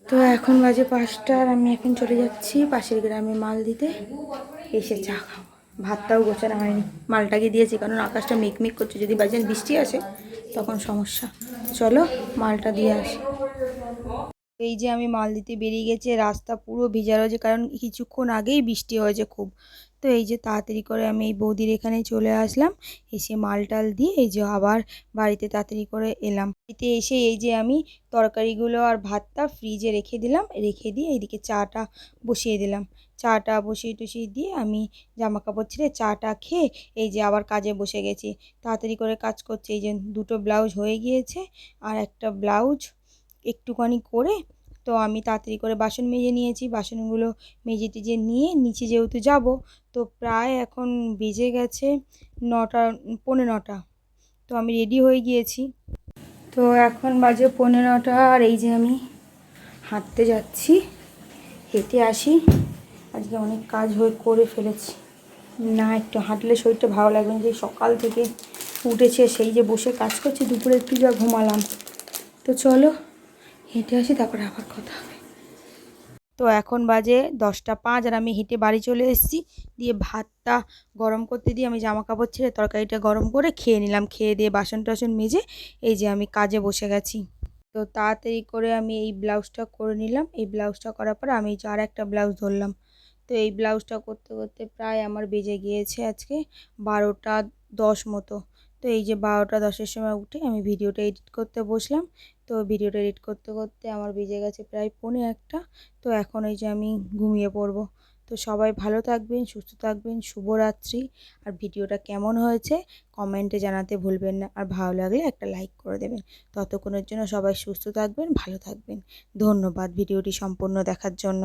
তো এখন বাজে 5টা আর আমি এখন চলে যাচ্ছি পাশের গ্রামে মাল দিতে, এসে চা খাবো। ভাতটাও গোছানো হয়নি, মালটাকে দিয়েছি কারণ আকাশটা মেঘমেঘ করছে, যদি বাজে বৃষ্টি আসে তখন সমস্যা। চলো মালটা দিয়ে আসি। এই যে আমি মাল দিতে বেরিয়ে গেছি, রাস্তা পুরো ভিজা রয়েছে কারণ কিছুক্ষণ আগেই বৃষ্টি হয়েছে খুব। তো এই যে তাড়াতাড়ি করে আমি এই বৌদির এখানে চলে আসলাম, এসে মাল টাল দিয়ে এই যে আবার বাড়িতে তাড়াতাড়ি করে এলাম। বাড়িতে এসে এই যে আমি তরকারিগুলো আর ভাতটা ফ্রিজে রেখে দিলাম, রেখে দিয়ে এইদিকে চাটা বসিয়ে দিলাম। চাটা বসিয়ে টসিয়ে দিয়ে আমি জামা কাপড় ছেড়ে চাটা খেয়ে এই যে আবার কাজে বসে গেছি। তাড়াতাড়ি করে কাজ করছি, এই যে দুটো ব্লাউজ হয়ে গিয়েছে আর একটা ব্লাউজ একটুখানি করে। তো আমি তাড়াতাড়ি করে বাসন মেজে নিয়েছি, বাসনগুলো মেজে টেজে নিয়ে নিচে যেহেতু যাব, তো প্রায় এখন বেজে গেছে 9টা, 9:15। তো আমি রেডি হয়ে গিয়েছি। তো এখন বাজে 9:15 আর এই যে আমি হাঁটতে যাচ্ছি, হেঁটে আসি। আজকে অনেক কাজ করে ফেলেছি, না একটু হাঁটলে শরীরটা ভালো লাগবে না। যে সকাল থেকে উঠেছে, সেই যে বসে কাজ করছি, দুপুরে একটু যা ঘুমালাম। তো চলো হেঁটে আসি, তারপরে আবার কথা হবে। তো এখন বাজে 10টা 5 আর আমি হেঁটে বাড়ি চলে এসেছি। দিয়ে ভাতটা গরম করতে দিয়ে আমি জামা কাপড় ছেড়ে তরকারিটা গরম করে খেয়ে নিলাম। খেয়ে দিয়ে বাসন টাসন মেজে এই যে আমি কাজে বসে গেছি। তো তাড়াতাড়ি করে আমি এই ব্লাউজটা করে নিলাম। এই ব্লাউজটা করার পরে আমি আর একটা ব্লাউজ ধরলাম। তো এই ব্লাউজটা করতে করতে প্রায় আমার বেজে গিয়েছে আজকে 12টা 10 মতো। তো এই যে 12টা 10-এর সময় উঠে আমি ভিডিওটা এডিট করতে বসলাম। তো ভিডিওটা এডিট করতে করতে আমার বেজে গেছে প্রায় 1:45। তো এখন এই যে আমি ঘুমিয়ে পড়বো। তো সবাই ভালো থাকবেন, সুস্থ থাকবেন, শুভরাত্রি। আর ভিডিওটা কেমন হয়েছে কমেন্টে জানাতে ভুলবেন না, আর ভালো লাগলে একটা লাইক করে দেবেন। ততক্ষণের জন্য সবাই সুস্থ থাকবেন, ভালো থাকবেন। ধন্যবাদ ভিডিওটি সম্পূর্ণ দেখার জন্য।